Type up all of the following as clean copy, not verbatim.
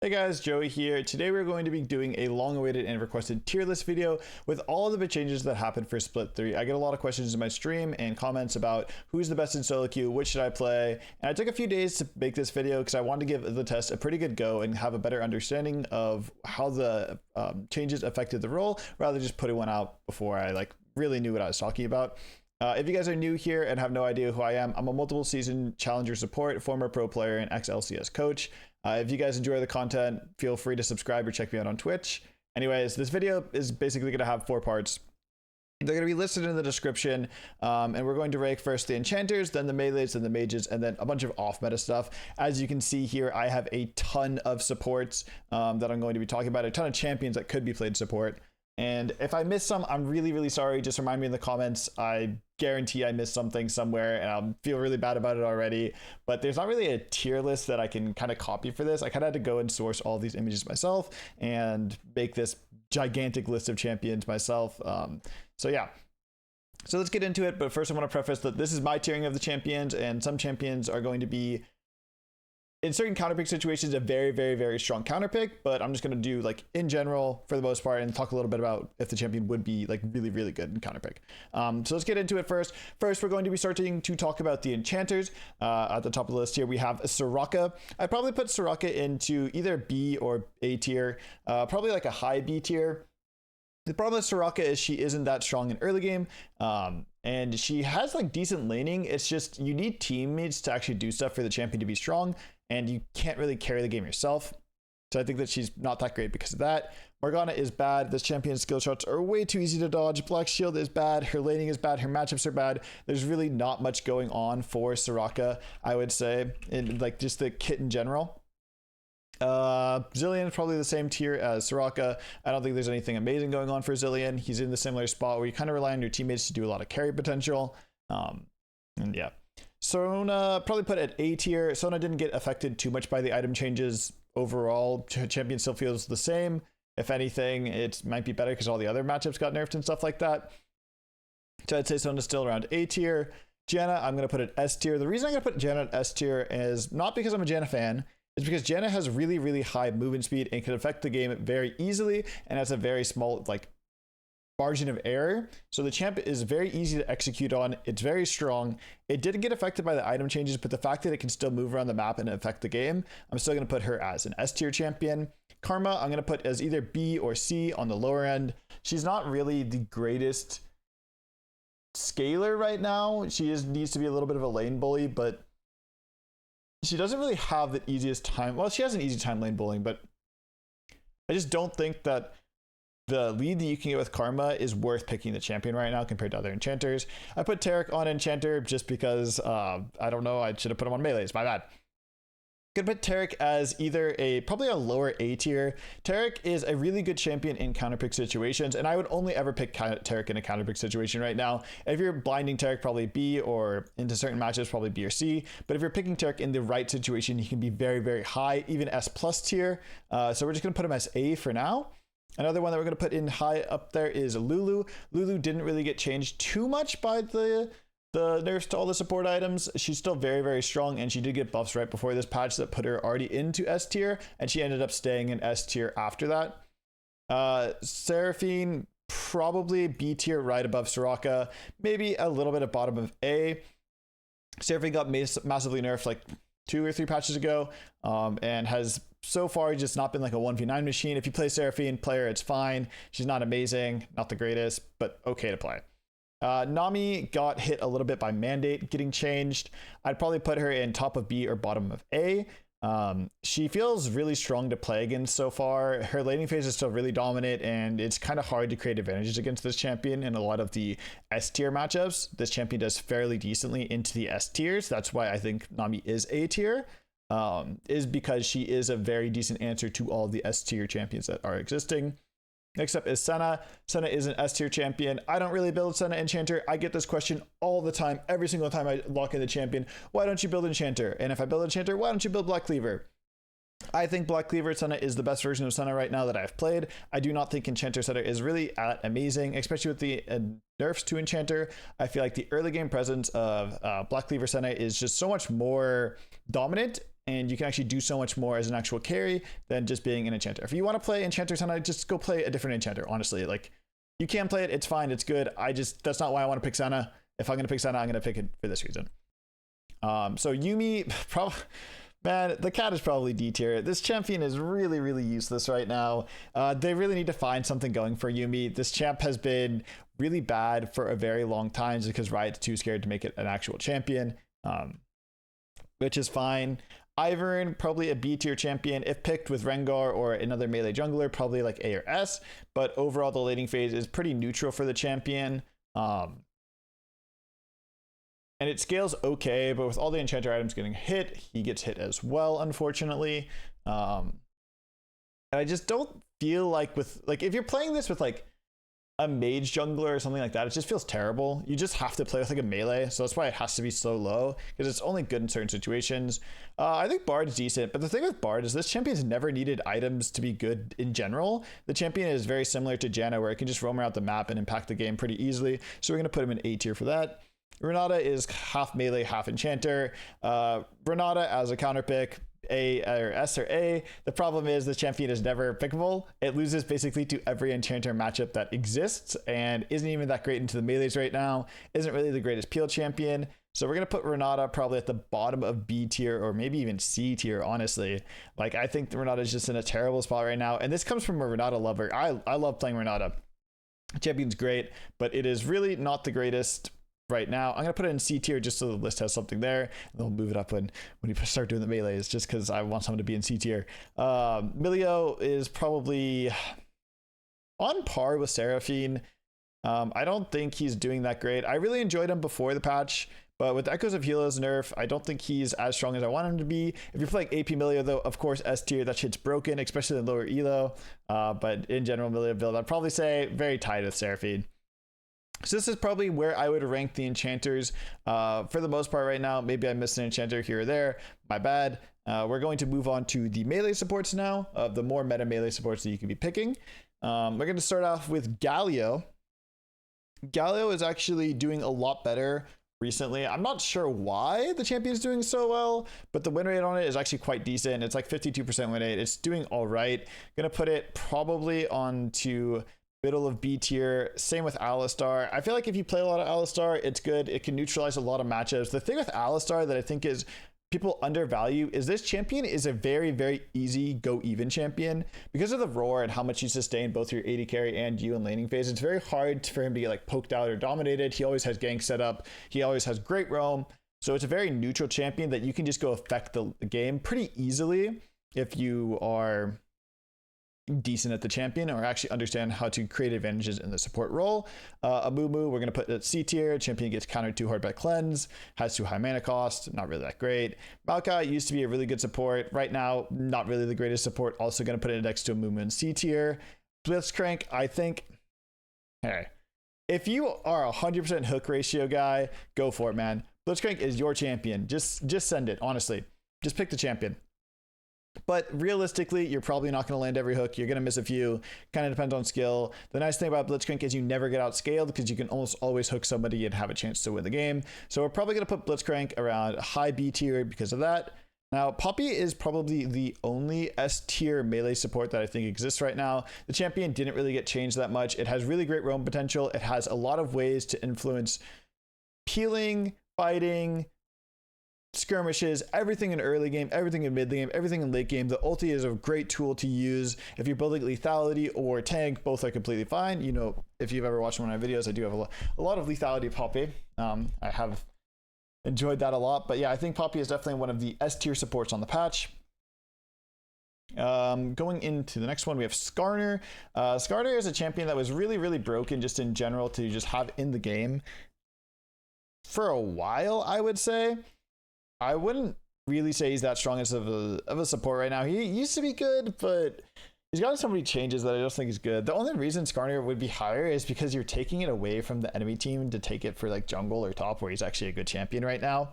Hey guys, Joey here. Today we're going to be doing a long-awaited and requested tier list video with all of the big changes that happened for Split 3. I get a lot of questions in my stream and comments about who's the best in solo queue, which should I play, and I took a few days to make this video because I wanted to give the test a pretty good go and have a better understanding of how the changes affected the role, rather than just putting one out before I really knew what I was talking about. If you guys are new here and have no idea who I am, I'm a multiple season challenger support, former pro player, and ex-LCS coach. If you guys enjoy the content, feel free to subscribe or check me out on Twitch. Anyways, this video is basically going to have 4 parts. They're going to be listed in the description, and we're going to rank first the Enchanters, then the Melees, then the Mages, and then a bunch of off-meta stuff. As you can see here, I have a ton of supports that I'm going to be talking about, a ton of champions that could be played support. And if I missed some, I'm really sorry. Just remind me in the comments. I guarantee I missed something somewhere and I'll feel really bad about it already. But there's not really a tier list that I can kind of copy for this. I kind of had to go and source all these images myself and make this gigantic list of champions myself. So yeah. So let's get into it. But first I want to preface that this is my tiering of the champions, and some champions are going to be, in certain counter pick situations, a very strong counter pick, but I'm just going to do in general for the most part and talk a little bit about if the champion would be really good in counter pick. So let's get into it first. First, we're going to be starting to talk about the Enchanters. At the top of the list here, we have Soraka. I'd probably put Soraka into either B or A tier, probably like a high B tier. The problem with Soraka is she isn't that strong in early game, and she has decent laning. It's just you need teammates to actually do stuff for the champion to be strong, and you can't really carry the game yourself. So I think that she's not that great because of that. Morgana is bad. This champion's skill shots are way too easy to dodge. Black Shield is bad. Her laning is bad. Her matchups are bad. There's really not much going on for Soraka, I would say, in just the kit in general. Zilean is probably the same tier as Soraka. I don't think there's anything amazing going on for Zilean. He's in the similar spot where you kind of rely on your teammates to do a lot of carry potential. And yeah. Sona, probably put at A tier. Sona didn't get affected too much by the item changes. Overall, champion still feels the same. If anything, it might be better because all the other matchups got nerfed and stuff like that. So I'd say Sona's still around A tier. Janna, I'm going to put at S tier. The reason I'm going to put Janna at S tier is not because I'm a Janna fan. It's because Janna has really high movement speed and can affect the game very easily and has a very small margin of error. So the champ is very easy to execute on. It's very strong. It didn't get affected by the item changes, but the fact that it can still move around the map and affect the game, I'm still going to put her as an S tier champion. Karma, I'm going to put as either B or C on the lower end. She's not really the greatest scaler right now. She needs to be a little bit of a lane bully, but she doesn't really have the easiest time. Well, she has an easy time lane bullying, but I just don't think that the lead that you can get with Karma is worth picking the champion right now compared to other enchanters. I put Taric on enchanter just because, I don't know, I should have put him on melees. My bad. Could put Taric as either probably a lower A tier. Taric is a really good champion in counterpick situations, and I would only ever pick Taric in a counterpick situation right now. If you're blinding Taric, probably B, or into certain matches, probably B or C. But if you're picking Taric in the right situation, he can be very high, even S plus tier. So we're just gonna put him as A for now. Another one that we're gonna put in high up there is Lulu. Lulu didn't really get changed too much by the nerfs to all the support items. She's still very strong, and she did get buffs right before this patch that put her already into S tier, and she ended up staying in S tier after that. Seraphine, probably B tier right above Soraka, maybe a little bit at bottom of A. Seraphine got massively nerfed 2 or 3 patches ago, and has so far just not been a 1v9 machine. If you play Seraphine, play her, it's fine. She's not amazing, not the greatest, but okay to play. Nami got hit a little bit by Mandate getting changed. I'd probably put her in top of B or bottom of A. She feels really strong to play against so far. Her laning phase is still really dominant, and it's kind of hard to create advantages against this champion in a lot of the S tier matchups. This champion does fairly decently into the S tiers. That's why I think Nami is A tier, is because she is a very decent answer to all the S tier champions that are existing. Next up is Senna. Senna is an S tier champion. I don't really build Senna Enchanter. I get this question all the time, every single time I lock in the champion. Why don't you build Enchanter? And if I build Enchanter, why don't you build Black Cleaver? I think Black Cleaver Senna is the best version of Senna right now that I've played. I do not think Enchanter Senna is really amazing, especially with the nerfs to Enchanter. I feel like the early game presence of Black Cleaver Senna is just so much more dominant and you can actually do so much more as an actual carry than just being an enchanter. If you want to play Enchanters tonight, just go play a different enchanter, honestly. Like, you can play it, it's fine, it's good. That's not why I want to pick Senna. If I'm going to pick Senna, I'm going to pick it for this reason. So Yuumi, probably, man, the cat is probably D tier. This champion is really, really useless right now. They really need to find something going for Yuumi. This champ has been really bad for a very long time just because Riot's too scared to make it an actual champion, which is fine. Ivern, probably a B tier champion. If picked with Rengar or another melee jungler, probably like A or S. But overall, the laning phase is pretty neutral for the champion. And it scales okay, but with all the enchanter items getting hit, he gets hit as well, unfortunately. And I just don't feel like if you're playing this with like a mage jungler or something like that, it just feels terrible. You just have to play with like a melee, so that's why it has to be so low, because it's only good in certain situations. I think Bard's decent, but the thing with Bard is this champion's never needed items to be good in general. The champion is very similar to Janna, where it can just roam around the map and impact the game pretty easily, so we're going to put him in A tier for that. Renata is half melee, half enchanter. Renata as a counter pick, A or S or A. The problem is the champion is never pickable. It loses basically to every enchanter matchup that exists and isn't even that great into the melees right now. Isn't really the greatest peel champion. So we're going to put Renata probably at the bottom of B tier or maybe even C tier, honestly. Like, I think Renata is just in a terrible spot right now. And this comes from a Renata lover. I love playing Renata. Champion's great, but it is really not the greatest right now. I'm gonna put it in C tier just so the list has something there, and then we'll move it up when you start doing the melees, just because I want someone to be in C tier. Milio is probably on par with Seraphine. I don't think he's doing that great. I really enjoyed him before the patch, but with Echoes of Helos nerf, I don't think he's as strong as I want him to be. If you're playing AP Milio, though, of course S tier, that shit's broken, especially in lower elo. But in general, Milio build, I'd probably say very tied with Seraphine. So this is probably where I would rank the enchanters for the most part right now. Maybe I missed an enchanter here or there. My bad. We're going to move on to the melee supports now, of the more meta melee supports that you can be picking. We're going to start off with Galio. Galio is actually doing a lot better recently. I'm not sure why the champion's doing so well, but the win rate on it is actually quite decent. It's like 52% win rate. It's doing all right. Going to put it probably onto middle of B tier. Same with Alistar. I feel like if you play a lot of Alistar, it's good. It can neutralize a lot of matchups. The thing with Alistar that I think is people undervalue is this champion is a very, very easy go even champion. Because of the roar and how much you sustain both your AD carry and you in laning phase, it's very hard for him to get like poked out or dominated. He always has gank set up. He always has great roam. So it's a very neutral champion that you can just go affect the game pretty easily if you are decent at the champion or actually understand how to create advantages in the support role. Amumu, we're going to put at C tier. Champion gets countered too hard by cleanse, has too high mana cost, not really that great. Maokai used to be a really good support. Right now, not really the greatest support. Also going to put it next to Amumu in C tier. Blitzcrank, I think, hey, if you are a 100% hook ratio guy, go for it, man. Blitzcrank is your champion. Just send it, honestly. Just pick the champion. But realistically, you're probably not going to land every hook. You're going to miss a few. Kind of depends on skill. The nice thing about Blitzcrank is you never get outscaled because you can almost always hook somebody and have a chance to win the game. So we're probably going to put Blitzcrank around high B tier because of that. Now, Poppy is probably the only S tier melee support that I think exists right now. The champion didn't really get changed that much. It has really great roam potential. It has a lot of ways to influence peeling, fighting, skirmishes, everything in early game, everything in mid game, everything in late game. The ulti is a great tool to use if you're building lethality or tank. Both are completely fine. You know, if you've ever watched one of my videos, I do have a lot of lethality Poppy. I have enjoyed that a lot, but yeah, I think Poppy is definitely one of the S tier supports on the patch. Going into the next one, we have Skarner. Skarner is a champion that was really, really broken just in general to just have in the game for a while, I would say. I wouldn't really say he's that strong as of a support right now. He used to be good, but he's gotten so many changes that I don't think he's good. The only reason Skarner would be higher is because you're taking it away from the enemy team to take it for like jungle or top, where he's actually a good champion right now.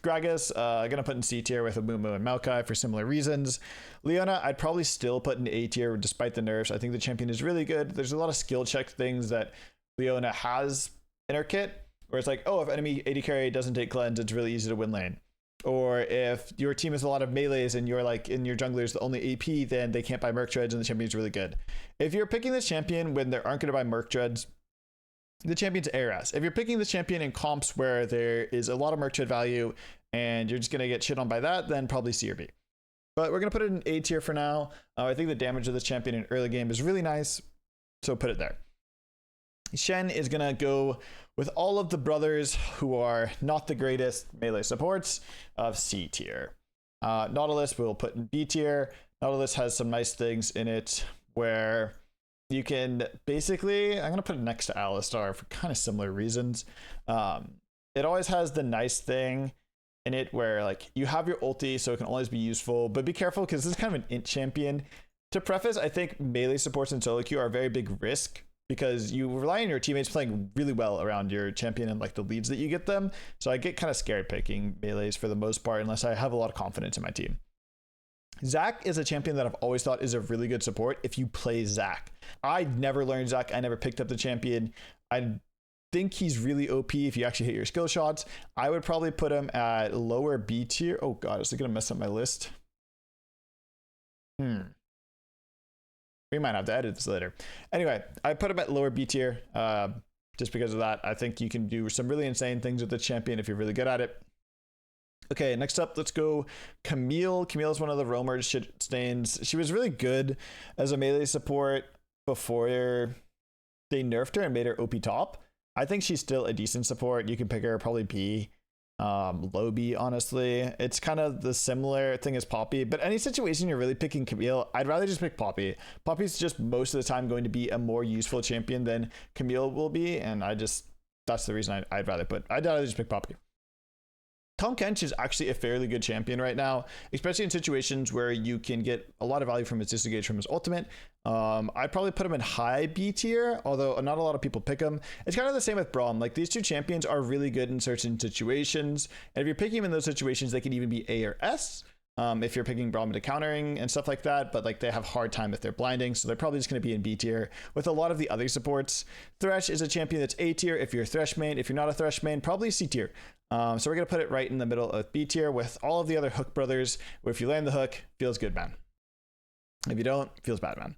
Gragas, gonna put in C tier with Amumu and Maokai for similar reasons. Leona, I'd probably still put in A tier despite the nerfs. I think the champion is really good. There's a lot of skill check things that Leona has in her kit, where it's like, oh, if enemy AD carry doesn't take cleanse, it's really easy to win lane. or if your team has a lot of melees and you're like in your jungler's the only AP, then they can't buy Merc Treads and the champion's really good. If you're picking this champion when they aren't going to buy Merc Treads, the champion's ARS. If you're picking this champion in comps where there is a lot of Merc Tread value and you're just going to get shit on by that, then probably C or B. But we're going to put it in A tier for now. I think the damage of this champion in early game is really nice, so put it there. Shen is going to go with all of the brothers who are not the greatest melee supports of C tier. Nautilus we'll put in B tier. Nautilus has some nice things in it where you can basically, I'm going to put it next to Alistar for kind of similar reasons. It always has the nice thing in it where like you have your ulti, so it can always be useful, but be careful because this is kind of an int champion. To preface, I think melee supports in solo queue are a very big risk because you rely on your teammates playing really well around your champion and like the leads that you get them. So I get kind of scared picking melees for the most part unless I have a lot of confidence in my team. Zac is a champion that I've always thought is a really good support if you play Zac. I never learned Zac. I never picked up the champion. I think he's really OP if you actually hit your skill shots. I would probably put him at lower B tier. Oh god, is it gonna mess up my list? We might have to edit this later. Anyway, I put him at lower B tier just because of that. I think you can do some really insane things with the champion if you're really good at it. Okay, next up, let's go Camille. Camille is one of the roamer shit stains. She was really good as a melee support before they nerfed her and made her OP top. I think she's still a decent support. You can pick her probably B, low B, honestly. It's kind of the similar thing as Poppy, but any situation you're really picking Camille, I'd rather just pick Poppy. Poppy's just most of the time going to be a more useful champion than Camille will be, and that's the reason I'd rather just pick Poppy. Tahm Kench is actually a fairly good champion right now, especially in situations where you can get a lot of value from his disengage from his ultimate. I'd probably put him in high B tier, although not a lot of people pick him. It's kind of the same with Braum. Like these two champions are really good in certain situations, and if you're picking him in those situations, they can even be A or S. If you're picking Braum into countering and stuff like that, but like they have hard time if they're blinding, so they're probably just going to be in B tier with a lot of the other supports. Thresh is a champion that's A tier if you're a Thresh main. If you're not a Thresh main, probably C tier. So we're going to put it right in the middle of B tier with all of the other hook brothers, where if you land the hook, feels good, man. If you don't, feels bad, man.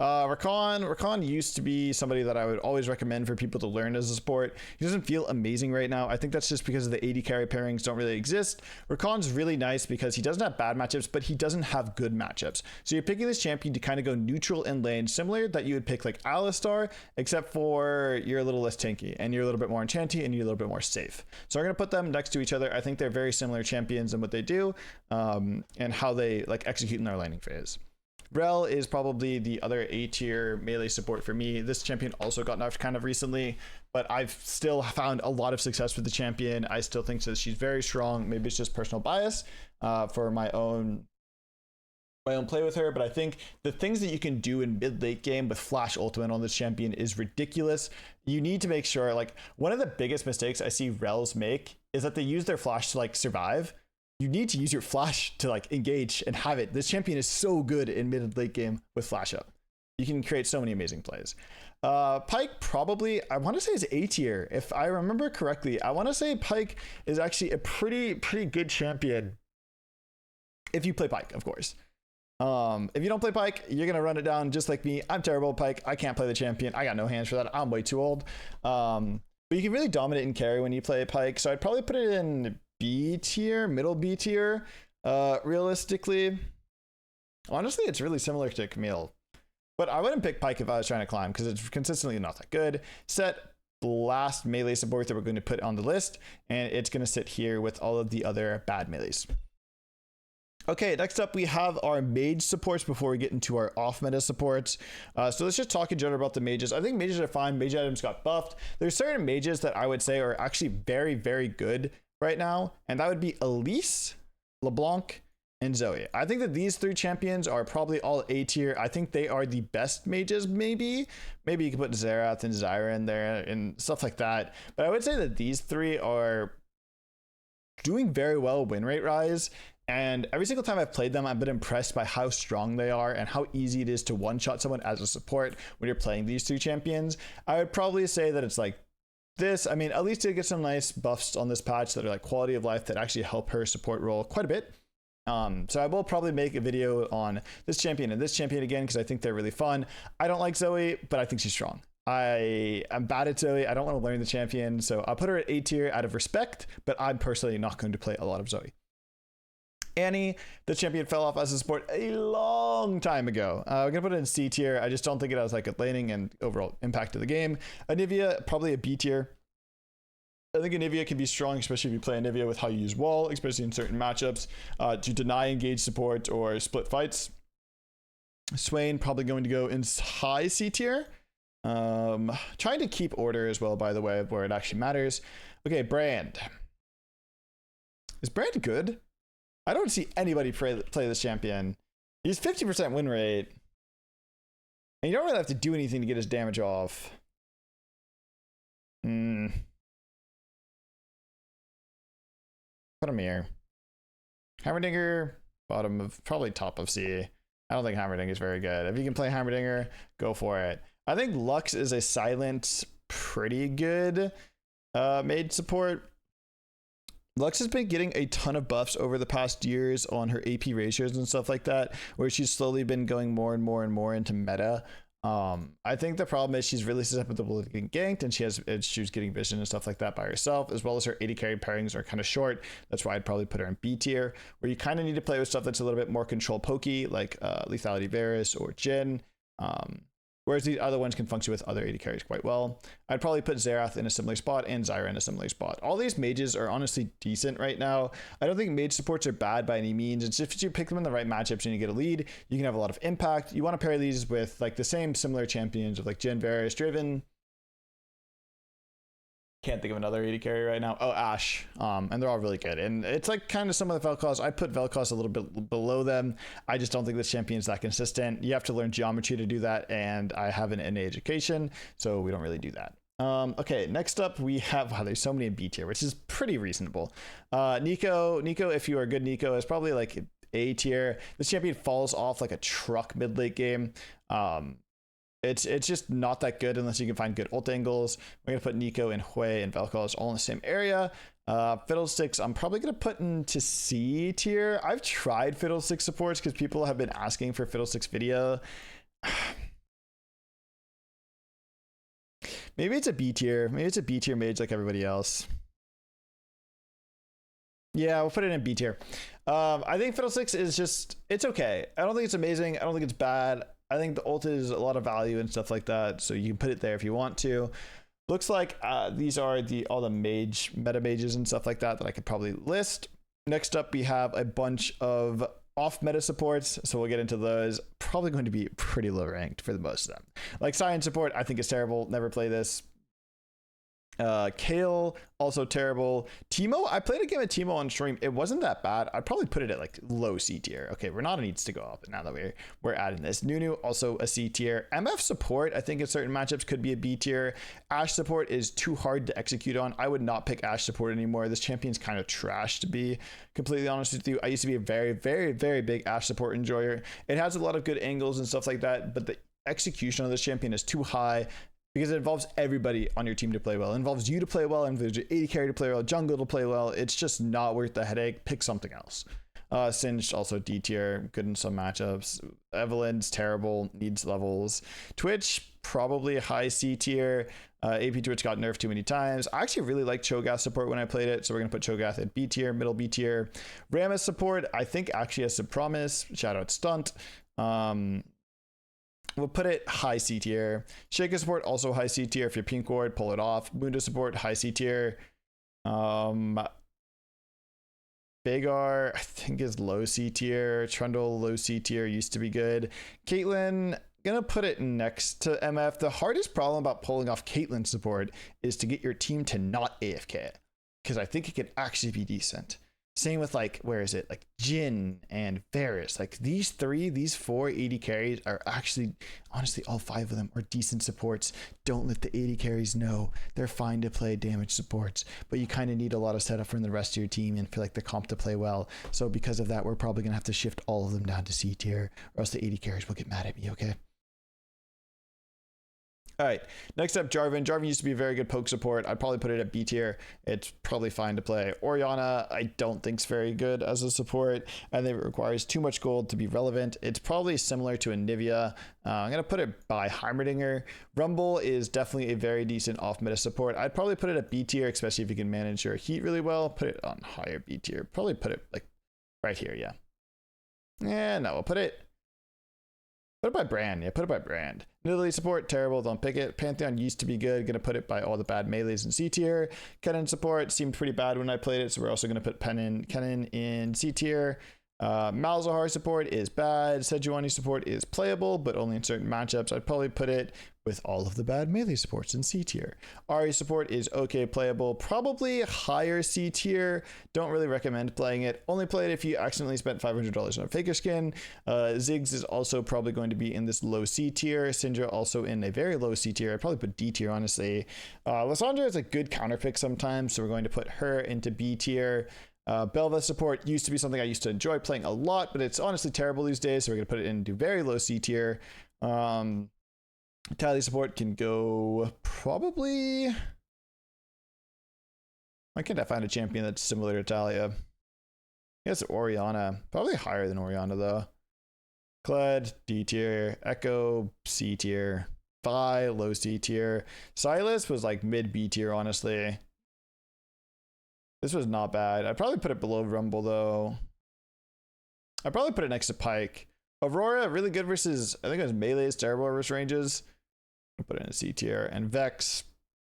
Rakan used to be somebody that I would always recommend for people to learn as a support. He doesn't feel amazing right now. I think that's just because the AD carry pairings don't really exist. Rakan's really nice because he doesn't have bad matchups, but he doesn't have good matchups. So you're picking this champion to kind of go neutral in lane, similar that you would pick like Alistar, except for you're a little less tanky and you're a little bit more enchanty and you're a little bit more safe. So I'm going to put them next to each other. I think they're very similar champions in what they do and how they like execute in their laning phase. Rel is probably the other A tier melee support for me. This champion also got nerfed kind of recently, but I've still found a lot of success with the champion. I still think that she's very strong. Maybe it's just personal bias for my own play with her, but I think the things that you can do in mid-late game with flash ultimate on this champion is ridiculous. You need to make sure, like, one of the biggest mistakes I see Rels make is that they use their flash to like survive. You need to use your flash to like engage and have it. This champion is so good in mid and late game with flash up. You can create so many amazing plays. Pyke probably, I want to say is A tier. If I remember correctly, I want to say Pyke is actually a pretty good champion. If you play Pyke, of course. If you don't play Pyke, you're going to run it down just like me. I'm terrible at Pyke. I can't play the champion. I got no hands for that. I'm way too old. But you can really dominate and carry when you play Pyke. So I'd probably put it in B tier, middle B tier, realistically. Honestly, it's really similar to Camille, but I wouldn't pick Pyke if I was trying to climb because it's consistently not that good. Set, the last melee support that we're going to put on the list, and it's going to sit here with all of the other bad melees. Okay, next up we have our mage supports before we get into our off meta supports. So let's just talk in general about the mages. I think mages are fine. Mage items got buffed. There's certain mages that I would say are actually very good right now, and that would be Elise, LeBlanc, and Zoe. I think that these three champions are probably all A tier. I think they are the best mages, maybe you could put Xerath and Zyra in there and stuff like that, but I would say that these three are doing very well win rate rise, and every single time I've played them, I've been impressed by how strong they are and how easy it is to one-shot someone as a support when you're playing these two champions. I would probably say that it's like this, I mean, at least to get some nice buffs on this patch that are like quality of life that actually help her support role quite a bit. So I will probably make a video on this champion and this champion again, because I think they're really fun. I don't like Zoe, but I think she's strong. I'm bad at Zoe. I don't want to learn the champion, so I'll put her at A tier out of respect, but I'm personally not going to play a lot of Zoe. Annie, the champion, fell off as a support a long time ago. We're gonna put it in C tier. I just don't think it has like a laning and overall impact of the game. Anivia, probably a B tier. I think Anivia can be strong, especially if you play Anivia with how you use wall, especially in certain matchups, to deny engage support or split fights. Swain, probably going to go in high C tier. Trying to keep order as well, by the way, where it actually matters. Okay, Brand. Is Brand good? I don't see anybody play this champion. He's 50% win rate. And you don't really have to do anything to get his damage off. Put him here. Hammerdinger, bottom of, probably top of C. I don't think Hammerdinger is very good. If you can play Hammerdinger, go for it. I think Lux is a silent, pretty good mage support. Lux has been getting a ton of buffs over the past years on her AP ratios and stuff like that, where she's slowly been going more and more and more into meta. I think the problem is she's really susceptible to getting ganked, and she was getting vision and stuff like that by herself, as well as her AD carry pairings are kind of short. That's why I'd probably put her in B tier, where you kind of need to play with stuff that's a little bit more control pokey, like Lethality Varus or Jhin. Whereas the other ones can function with other AD carries quite well. I'd probably put Xerath in a similar spot and Zyra in a similar spot. All these mages are honestly decent right now. I don't think mage supports are bad by any means. It's just if you pick them in the right matchups and you get a lead, you can have a lot of impact. You want to pair these with like the same similar champions of like Jhin, Varus, Draven. Can't think of another AD carry right now. Oh, Ashe. And they're all really good. And it's like kind of some of the Vel'Koz. I put Vel'Koz a little bit below them. I just don't think this champion is that consistent. You have to learn geometry to do that. And I have an NA education, so we don't really do that. Okay, next up we have, wow, there's so many in B tier, which is pretty reasonable. Nico, if you are good Nico, is probably like A tier. This champion falls off like a truck mid-late game. It's just not that good unless you can find good ult angles. We're gonna put Nico and Hui and Vel'Koz all in the same area. Fiddlesticks, I'm probably gonna put into C tier. I've tried Fiddlesticks supports because people have been asking for Fiddlesticks video. Maybe it's a B tier. Maybe it's a B tier mage like everybody else. Yeah, we'll put it in B tier. I think Fiddlesticks is just, it's okay. I don't think it's amazing. I don't think it's bad. I think the ult is a lot of value and stuff like that, so you can put it there if you want to. Looks like these are all the mage meta mages and stuff like that I could probably list. Next up, we have a bunch of off meta supports, so we'll get into those. Probably going to be pretty low ranked for the most of them. Like Science support, I think is terrible. Never play this. Kale, also terrible. Teemo, I played a game of Teemo on stream. It wasn't that bad. I'd probably put it at like low C tier. Okay, Renata needs to go up now that we're adding this. Nunu, also a C tier. MF support, I think in certain matchups could be a B tier. Ashe support is too hard to execute on. I would not pick Ashe support anymore. This champion's kind of trash, to be completely honest with you. I used to be a very, very, very big Ashe support enjoyer. It has a lot of good angles and stuff like that, but the execution of this champion is too high, because it involves everybody on your team to play well. It involves you to play well, it involves your AD carry to play well, jungle to play well. It's just not worth the headache. Pick something else. Singed, also D tier, good in some matchups. Evelyn's terrible, needs levels. Twitch, probably a high C tier. AP Twitch got nerfed too many times. I actually really liked Cho'Gath support when I played it, so we're gonna put Cho'Gath at B tier, middle B tier. Rammus support, I think actually has some promise. Shout out Stunt. We'll put it high C tier. Shaker support, also high C tier. If you're pink ward, pull it off. Mundo support, high C tier. Vagar, I think, is low C tier. Trundle, low C tier, used to be good. Caitlyn, gonna put it next to MF. The hardest problem about pulling off Caitlyn support is to get your team to not AFK, because I think it could actually be decent. Same with like, where is it? Like Jhin and Varus. Like these four AD carries are actually, honestly, all five of them are decent supports. Don't let the AD carries know. They're fine to play damage supports, but you kind of need a lot of setup from the rest of your team and for like the comp to play well. So because of that, we're probably gonna have to shift all of them down to C tier, or else the AD carries will get mad at me, okay? All right, next up, Jarvan. Jarvan used to be a very good poke support. I'd probably put it at B tier. It's probably fine to play. Orianna, I don't think's very good as a support. I think it requires too much gold to be relevant. It's probably similar to a Nivea. I'm going to put it by Heimerdinger. Rumble is definitely a very decent off-meta support. I'd probably put it at B tier, especially if you can manage your heat really well. Put it on higher B tier. Probably put it like right here, yeah. Yeah, no, we'll put it by brand. Yeah, put it by brand. Nidalee support, terrible. Don't pick it. Pantheon used to be good. Gonna put it by all the bad melees in C tier. Kennen support seemed pretty bad when I played it, so we're also gonna put Kennen in C tier. Malzahar support is bad. Sejuani support is playable, but only in certain matchups. I'd probably put it with all of the bad melee supports in C tier. Ahri support is okay playable, probably higher C tier. Don't really recommend playing it. Only play it if you accidentally spent $500 on a Faker skin. Ziggs is also probably going to be in this low C tier. Syndra also in a very low C tier. I'd probably put D tier, honestly. Lysandra is a good counter pick sometimes, so we're going to put her into B tier. Belva support used to be something I used to enjoy playing a lot, but it's honestly terrible these days, so we're going to put it into very low C tier. Tally support can go probably... Why can't I find a champion that's similar to Talia? I guess Orianna. Probably higher than Orianna, though. Kled, D tier. Echo, C tier. Vi, low C tier. Silas was like mid B tier, honestly. This was not bad. I'd probably put it below Rumble, though. I'd probably put it next to Pike. Aurora, really good versus, I think it was melees, terrible versus ranges. I'll put it in a C tier. And Vex,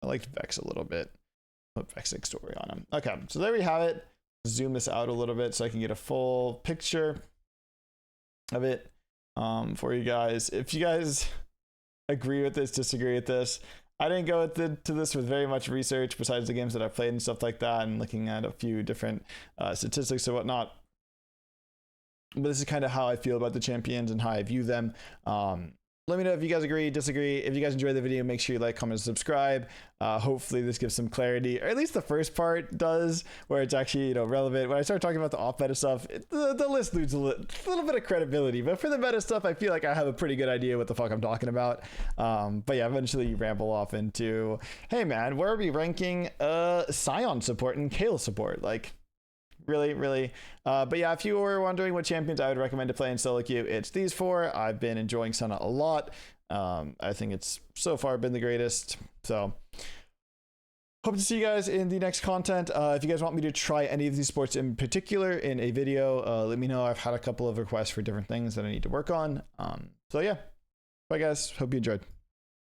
I liked Vex a little bit. Put Vex next to Orianna. Okay, so there we have it. Zoom this out a little bit so I can get a full picture of it for you guys. If you guys agree with this, disagree with this, I didn't go to this with very much research besides the games that I've played and stuff like that, and looking at a few different statistics and whatnot. But this is kind of how I feel about the champions and how I view them. Let me know if you guys agree, disagree. If you guys enjoyed the video, make sure you like, comment, subscribe. Hopefully this gives some clarity, or at least the first part does, where it's actually, relevant. When I start talking about the off-meta stuff, the list loses a little bit of credibility. But for the meta stuff, I feel like I have a pretty good idea what the fuck I'm talking about. But yeah, eventually you ramble off into, hey man, where are we ranking Scion support and Kale support? Like, really. But yeah, if you were wondering what champions I would recommend to play in solo queue, it's these four. I've been enjoying Senna a lot. I think it's so far been the greatest. So hope to see you guys in the next content. If you guys want me to try any of these sports in particular in a video, let me know. I've had a couple of requests for different things that I need to work on. So yeah, bye guys, hope you enjoyed.